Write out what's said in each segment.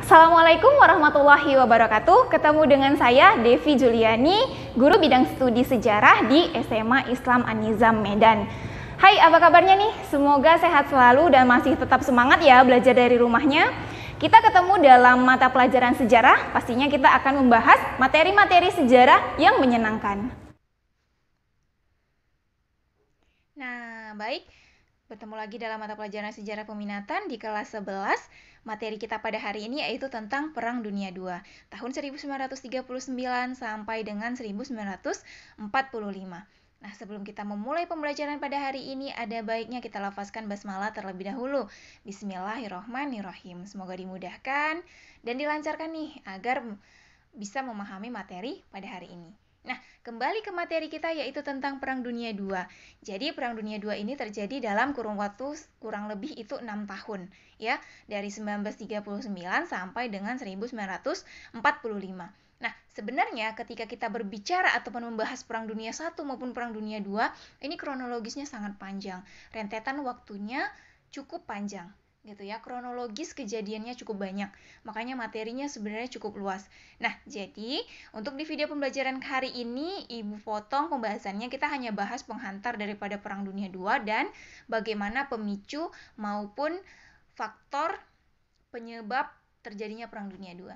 Assalamualaikum warahmatullahi wabarakatuh. Ketemu dengan saya Devi Juliani, guru bidang studi sejarah di SMA Islam An-Nizam Medan. Hai, apa kabarnya nih? Semoga sehat selalu dan masih tetap semangat ya belajar dari rumahnya. Kita ketemu dalam mata pelajaran sejarah, pastinya kita akan membahas materi-materi sejarah yang menyenangkan. Nah, baik. Bertemu lagi dalam mata pelajaran sejarah peminatan di kelas 11. Materi kita pada hari ini yaitu tentang Perang Dunia II, tahun 1939 sampai dengan 1945. Nah, sebelum kita memulai pembelajaran pada hari ini, ada baiknya kita lafazkan basmalah terlebih dahulu. Bismillahirrohmanirrohim. Semoga dimudahkan dan dilancarkan nih, agar bisa memahami materi pada hari ini. Nah, kembali ke materi kita yaitu tentang Perang Dunia II. Jadi Perang Dunia II ini terjadi dalam kurun waktu kurang lebih itu 6 tahun, ya, dari 1939 sampai dengan 1945. Nah, sebenarnya ketika kita berbicara ataupun membahas Perang Dunia I maupun Perang Dunia II, ini kronologisnya sangat panjang. Rentetan waktunya cukup panjang, gitu ya. Kronologis kejadiannya cukup banyak. Makanya materinya sebenarnya cukup luas. Nah, jadi untuk di video pembelajaran hari ini, Ibu potong pembahasannya, kita hanya bahas penghantar daripada Perang Dunia II dan bagaimana pemicu maupun faktor penyebab terjadinya Perang Dunia II.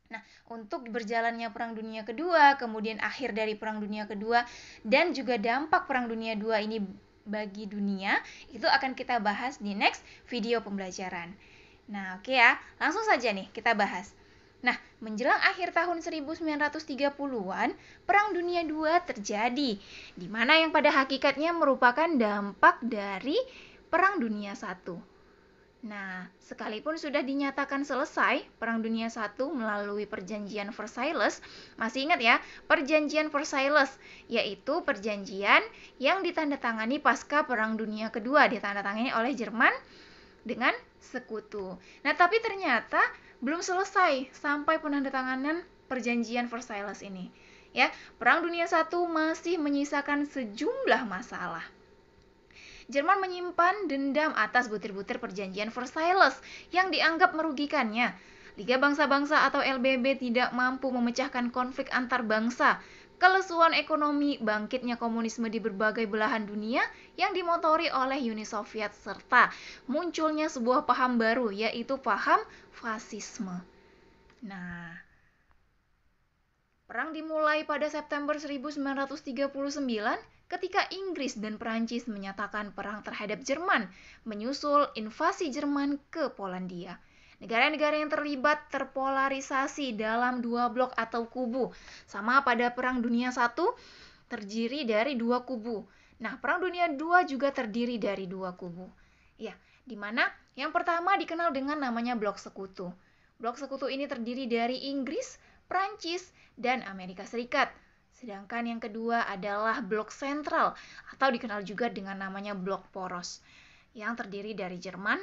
Nah, untuk berjalannya Perang Dunia Kedua, kemudian akhir dari Perang Dunia Kedua, dan juga dampak Perang Dunia II ini bagi dunia, itu akan kita bahas di next video pembelajaran. Nah, oke ya, langsung saja nih kita bahas. Nah, menjelang akhir tahun 1930-an, Perang Dunia II terjadi, di mana yang pada hakikatnya merupakan dampak dari Perang Dunia I. Nah, sekalipun sudah dinyatakan selesai Perang Dunia I melalui Perjanjian Versailles, masih ingat ya, Perjanjian Versailles, yaitu perjanjian yang ditandatangani pasca Perang Dunia Kedua, ditandatangani oleh Jerman dengan sekutu. Nah, tapi ternyata belum selesai sampai penandatanganan Perjanjian Versailles ini. Ya, Perang Dunia I masih menyisakan sejumlah masalah. Jerman menyimpan dendam atas butir-butir perjanjian Versailles yang dianggap merugikannya. Liga Bangsa-Bangsa atau LBB tidak mampu memecahkan konflik antar bangsa. Kelesuan ekonomi, bangkitnya komunisme di berbagai belahan dunia yang dimotori oleh Uni Soviet, serta munculnya sebuah paham baru, yaitu paham fasisme. Nah, perang dimulai pada September 1939 ketika Inggris dan Perancis menyatakan perang terhadap Jerman, menyusul invasi Jerman ke Polandia. Negara-negara yang terlibat terpolarisasi dalam dua blok atau kubu. Sama pada Perang Dunia I terdiri dari dua kubu. Nah, Perang Dunia II juga terdiri dari dua kubu. Ya, di mana yang pertama dikenal dengan namanya Blok Sekutu. Blok Sekutu ini terdiri dari Inggris, Prancis, dan Amerika Serikat. Sedangkan yang kedua adalah Blok Sentral atau dikenal juga dengan namanya Blok Poros yang terdiri dari Jerman,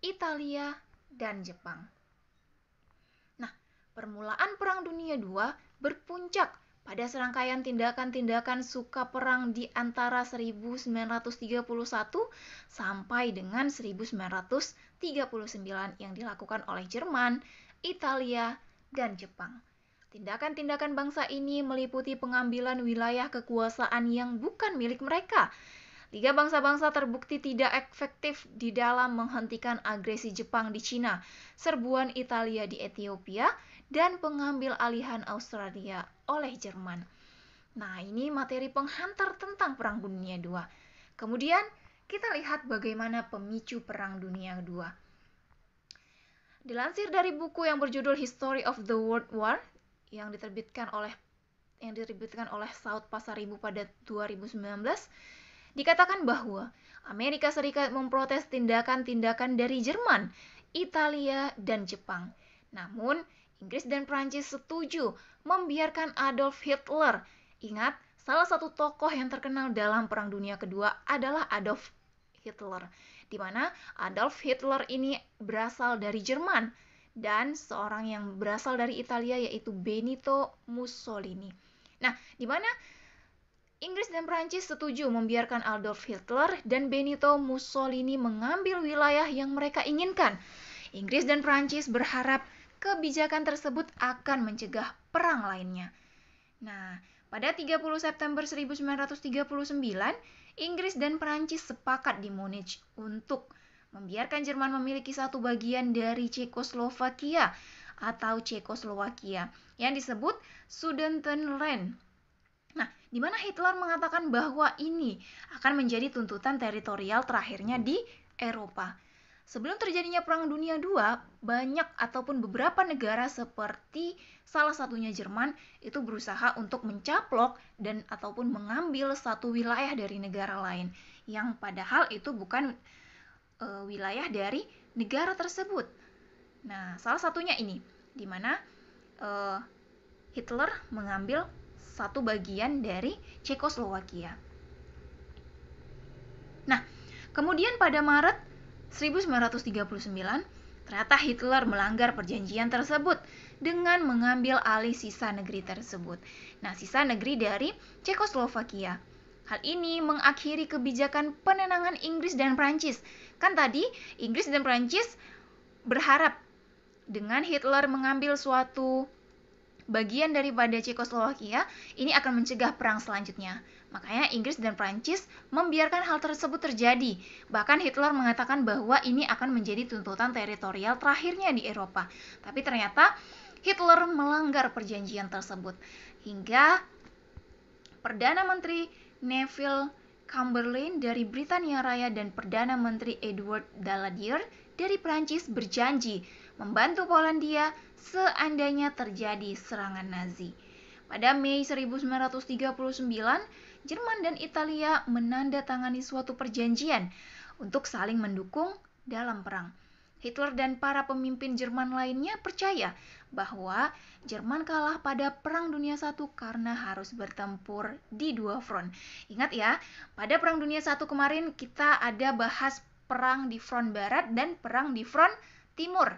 Italia, dan Jepang. Nah, permulaan Perang Dunia II berpuncak pada serangkaian tindakan-tindakan suka perang di antara 1931 sampai dengan 1939 yang dilakukan oleh Jerman, Italia, dan Jepang. Tindakan-tindakan bangsa ini meliputi pengambilan wilayah kekuasaan yang bukan milik mereka. Liga Bangsa-Bangsa terbukti tidak efektif di dalam menghentikan agresi Jepang di Cina, serbuan Italia di Ethiopia, dan pengambil alihan Australia oleh Jerman. Nah, ini materi penghantar tentang Perang Dunia II. Kemudian, kita lihat bagaimana pemicu Perang Dunia II. Dilansir dari buku yang berjudul History of the World War, yang diterbitkan oleh Saud Pasaribu pada 2019, dikatakan bahwa Amerika Serikat memprotes tindakan-tindakan dari Jerman, Italia, dan Jepang. Namun, Inggris dan Prancis setuju membiarkan Adolf Hitler. Ingat, salah satu tokoh yang terkenal dalam Perang Dunia Kedua adalah Adolf Hitler, di mana Adolf Hitler ini berasal dari Jerman, dan seorang yang berasal dari Italia yaitu Benito Mussolini. Nah, di mana Inggris dan Prancis setuju membiarkan Adolf Hitler dan Benito Mussolini mengambil wilayah yang mereka inginkan. Inggris dan Prancis berharap kebijakan tersebut akan mencegah perang lainnya. Nah, pada 30 September 1939, Inggris dan Perancis sepakat di Munich untuk membiarkan Jerman memiliki satu bagian dari Cekoslovakia atau Cekoslowakia yang disebut Sudetenland. Nah, di mana Hitler mengatakan bahwa ini akan menjadi tuntutan teritorial terakhirnya di Eropa. Sebelum terjadinya Perang Dunia II, banyak ataupun beberapa negara seperti salah satunya Jerman itu berusaha untuk mencaplok dan ataupun mengambil satu wilayah dari negara lain yang padahal itu bukan wilayah dari negara tersebut. Nah, salah satunya ini, di mana Hitler mengambil satu bagian dari Cekoslowakia. Nah, kemudian pada Maret 1939, ternyata Hitler melanggar perjanjian tersebut dengan mengambil alih sisa negeri tersebut. Nah, sisa negeri dari Cekoslovakia. Hal ini mengakhiri kebijakan penenangan Inggris dan Prancis. Kan tadi Inggris dan Prancis berharap dengan Hitler mengambil suatu bagian daripada Cekoslowakia, ini akan mencegah perang selanjutnya. Makanya Inggris dan Prancis membiarkan hal tersebut terjadi. Bahkan Hitler mengatakan bahwa ini akan menjadi tuntutan teritorial terakhirnya di Eropa. Tapi ternyata Hitler melanggar perjanjian tersebut. Hingga Perdana Menteri Neville Chamberlain dari Britania Raya dan Perdana Menteri Edward Daladier dari Prancis berjanji membantu Polandia seandainya terjadi serangan Nazi. Pada Mei 1939, Jerman dan Italia menandatangani suatu perjanjian untuk saling mendukung dalam perang. Hitler dan para pemimpin Jerman lainnya percaya bahwa Jerman kalah pada Perang Dunia I karena harus bertempur di dua front. Ingat ya, pada Perang Dunia I kemarin kita ada bahas perang di front barat dan perang di front timur.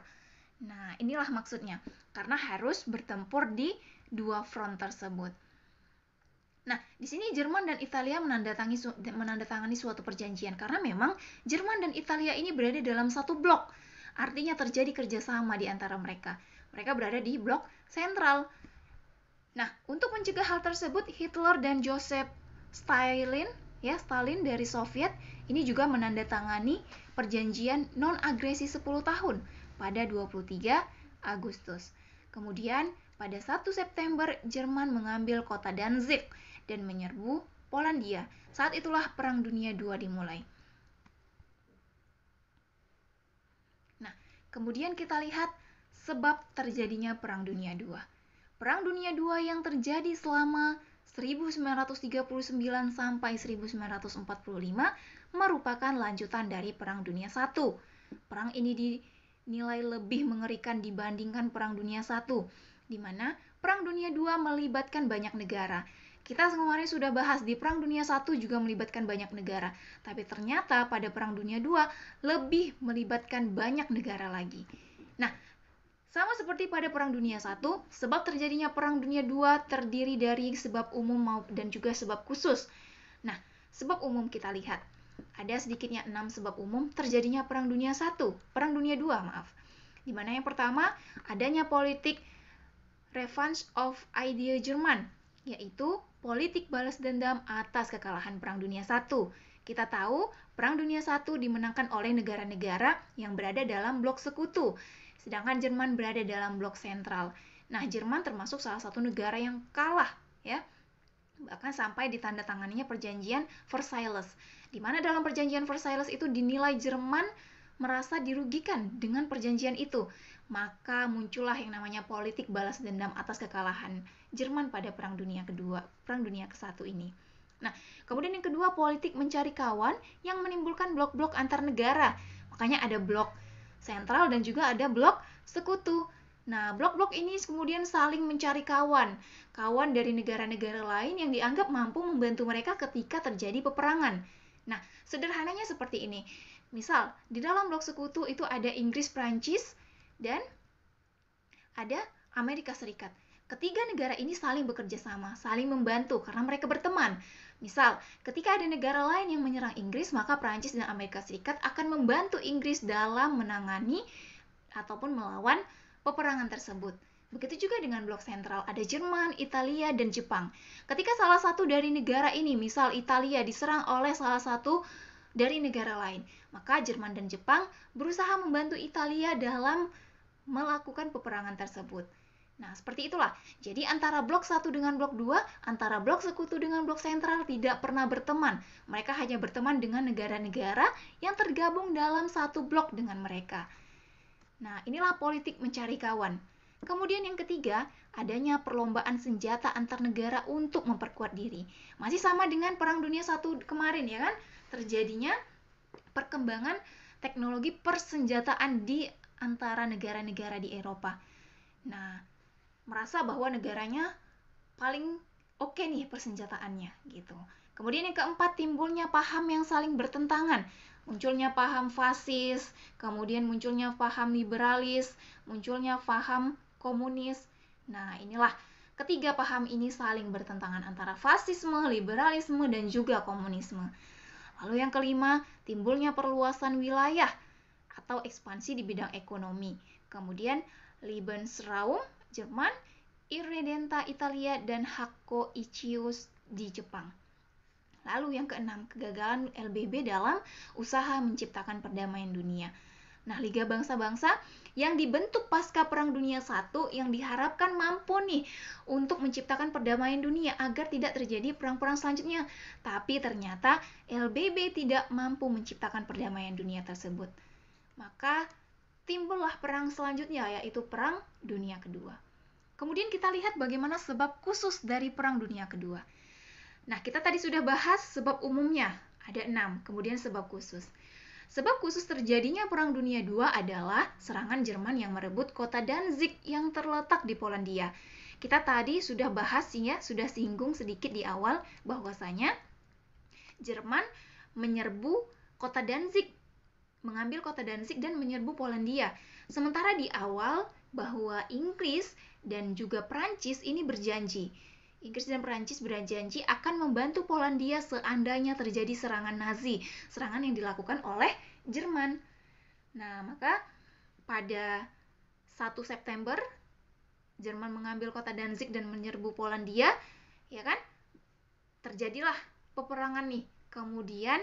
Nah, inilah maksudnya, karena harus bertempur di dua front tersebut. Nah, di sini Jerman dan Italia menandatangani suatu perjanjian karena memang Jerman dan Italia ini berada dalam satu blok. Artinya terjadi kerjasama di antara mereka. Mereka berada di blok sentral. Nah, untuk mencegah hal tersebut, Hitler dan Joseph Stalin dari Soviet, ini juga menandatangani perjanjian non-agresi 10 tahun pada 23 Agustus. Kemudian, pada 1 September, Jerman mengambil kota Danzig dan menyerbu Polandia. Saat itulah Perang Dunia II dimulai. Nah, kemudian kita lihat sebab terjadinya Perang Dunia II. Perang Dunia II yang terjadi selama 1939 sampai 1945 merupakan lanjutan dari Perang Dunia I. Perang ini dinilai lebih mengerikan dibandingkan Perang Dunia I, di mana Perang Dunia II melibatkan banyak negara. Kita kemarin sudah bahas di Perang Dunia I juga melibatkan banyak negara, tapi ternyata pada Perang Dunia II lebih melibatkan banyak negara lagi. Nah, sama seperti pada Perang Dunia I, sebab terjadinya Perang Dunia II terdiri dari sebab umum dan juga sebab khusus. Nah, sebab umum kita lihat. Ada sedikitnya 6 sebab umum terjadinya Perang Dunia II, di mana yang pertama, adanya politik revenge of idea Jerman, yaitu politik balas dendam atas kekalahan Perang Dunia I. Kita tahu, Perang Dunia I dimenangkan oleh negara-negara yang berada dalam blok sekutu, sedangkan Jerman berada dalam blok sentral. Nah, Jerman termasuk salah satu negara yang kalah, ya. Bahkan sampai ditandatanganinya perjanjian Versailles, di mana dalam perjanjian Versailles itu dinilai Jerman merasa dirugikan dengan perjanjian itu. Maka muncullah yang namanya politik balas dendam atas kekalahan Jerman pada Perang Dunia ke-1 ini. Nah, kemudian yang kedua, politik mencari kawan yang menimbulkan blok-blok antar negara. Makanya ada blok sentral dan juga ada blok sekutu. Nah, blok-blok ini kemudian saling mencari kawan dari negara-negara lain yang dianggap mampu membantu mereka ketika terjadi peperangan. Nah, sederhananya seperti ini. Misal, di dalam blok sekutu itu ada Inggris, Prancis, dan ada Amerika Serikat. Ketiga negara ini saling bekerja sama, saling membantu karena mereka berteman. Misal, ketika ada negara lain yang menyerang Inggris, maka Prancis dan Amerika Serikat akan membantu Inggris dalam menangani ataupun melawan peperangan tersebut. Begitu juga dengan blok sentral, ada Jerman, Italia, dan Jepang. Ketika salah satu dari negara ini, misal Italia, diserang oleh salah satu dari negara lain, maka Jerman dan Jepang berusaha membantu Italia dalam melakukan peperangan tersebut. Nah, seperti itulah. Jadi antara blok 1 dengan blok 2, antara blok sekutu dengan blok sentral tidak pernah berteman. Mereka hanya berteman dengan negara-negara yang tergabung dalam satu blok dengan mereka. Nah, inilah politik mencari kawan. Kemudian yang ketiga, adanya perlombaan senjata antar negara untuk memperkuat diri. Masih sama dengan Perang Dunia I kemarin ya kan? Terjadinya perkembangan teknologi persenjataan di antara negara-negara di Eropa. Nah, merasa bahwa negaranya paling oke nih persenjataannya gitu. Kemudian yang keempat, timbulnya paham yang saling bertentangan. Munculnya paham fasis, kemudian munculnya paham liberalis, munculnya paham komunis. Nah, inilah ketiga paham ini saling bertentangan antara fasisme, liberalisme, dan juga komunisme. Lalu yang kelima, timbulnya perluasan wilayah atau ekspansi di bidang ekonomi. Kemudian Lebensraum Jerman, Irredenta Italia, dan Hakko-Ichius di Jepang. Lalu yang keenam, kegagalan LBB dalam usaha menciptakan perdamaian dunia. Nah, Liga Bangsa-Bangsa yang dibentuk pasca Perang Dunia I yang diharapkan mampu nih untuk menciptakan perdamaian dunia agar tidak terjadi perang-perang selanjutnya. Tapi ternyata LBB tidak mampu menciptakan perdamaian dunia tersebut. Maka timbullah perang selanjutnya, yaitu Perang Dunia Kedua. Kemudian kita lihat bagaimana sebab khusus dari Perang Dunia Kedua. Nah, kita tadi sudah bahas sebab umumnya, ada 6, kemudian sebab khusus. Sebab khusus terjadinya Perang Dunia II adalah serangan Jerman yang merebut kota Danzig yang terletak di Polandia. Kita tadi sudah bahas ya, sudah singgung sedikit di awal bahwasanya Jerman menyerbu kota Danzig, mengambil kota Danzig dan menyerbu Polandia. Sementara di awal bahwa Inggris dan juga Prancis ini berjanji. Inggris dan Prancis berjanji akan membantu Polandia seandainya terjadi serangan Nazi, serangan yang dilakukan oleh Jerman. Nah, maka pada 1 September Jerman mengambil kota Danzig dan menyerbu Polandia, ya kan? Terjadilah peperangan nih. Kemudian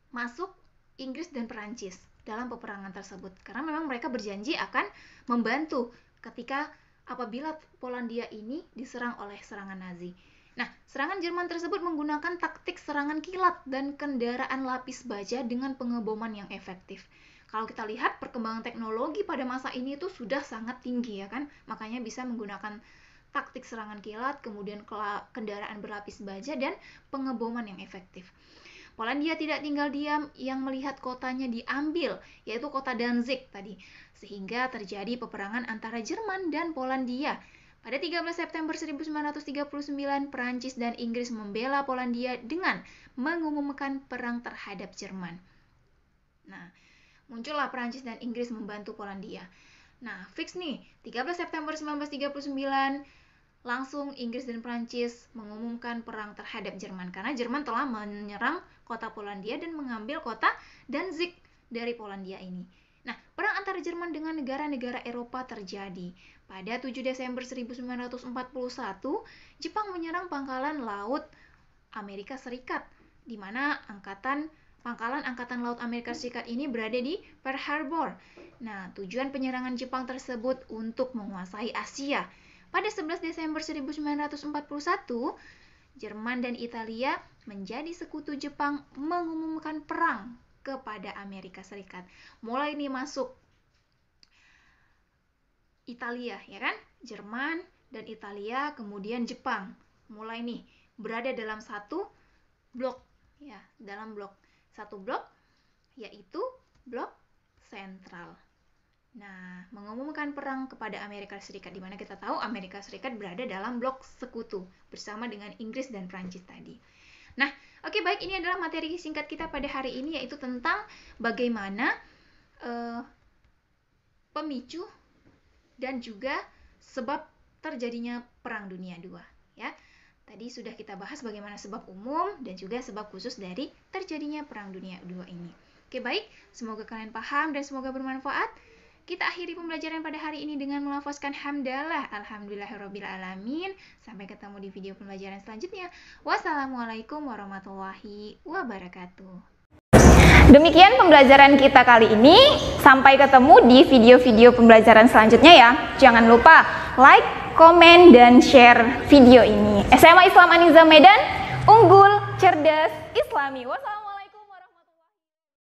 masuk Inggris dan Prancis dalam peperangan tersebut karena memang mereka berjanji akan membantu ketika apabila Polandia ini diserang oleh serangan Nazi. Nah, serangan Jerman tersebut menggunakan taktik serangan kilat dan kendaraan lapis baja dengan pengeboman yang efektif. Kalau kita lihat perkembangan teknologi pada masa ini itu sudah sangat tinggi ya kan, makanya bisa menggunakan taktik serangan kilat, kemudian kendaraan berlapis baja dan pengeboman yang efektif. Polandia tidak tinggal diam yang melihat kotanya diambil, yaitu kota Danzig tadi, sehingga terjadi peperangan antara Jerman dan Polandia. Pada 13 September 1939, Prancis dan Inggris membela Polandia dengan mengumumkan perang terhadap Jerman. Nah, muncullah Prancis dan Inggris membantu Polandia. Nah, fix nih, 13 September 1939, langsung Inggris dan Prancis mengumumkan perang terhadap Jerman karena Jerman telah menyerang kota Polandia dan mengambil kota Danzig dari Polandia ini. Nah, perang antara Jerman dengan negara-negara Eropa terjadi. Pada 7 Desember 1941, Jepang menyerang pangkalan laut Amerika Serikat, di mana pangkalan Angkatan Laut Amerika Serikat ini berada di Pearl Harbor. Nah, tujuan penyerangan Jepang tersebut untuk menguasai Asia. Pada 11 Desember 1941, Jerman dan Italia menjadi sekutu Jepang mengumumkan perang kepada Amerika Serikat. Mulai nih masuk Italia, ya kan? Jerman dan Italia, kemudian Jepang. Mulai nih berada dalam satu blok, ya, dalam satu blok, yaitu blok sentral. Nah, mengumumkan perang kepada Amerika Serikat, di mana kita tahu Amerika Serikat berada dalam blok sekutu bersama dengan Inggris dan Prancis tadi. Nah, oke, baik, ini adalah materi singkat kita pada hari ini, yaitu tentang bagaimana pemicu dan juga sebab terjadinya Perang Dunia II. Ya, tadi sudah kita bahas bagaimana sebab umum dan juga sebab khusus dari terjadinya Perang Dunia II ini. Oke, baik, semoga kalian paham dan semoga bermanfaat. Kita akhiri pembelajaran pada hari ini dengan melafazkan hamdalah. Alhamdulillahirabbil alamin. Sampai ketemu di video pembelajaran selanjutnya. Wassalamualaikum warahmatullahi wabarakatuh. Demikian pembelajaran kita kali ini. Sampai ketemu di video-video pembelajaran selanjutnya ya. Jangan lupa like, komen, dan share video ini. SMA Islam Aniza Medan, unggul, cerdas, islami. Wassalamualaikum.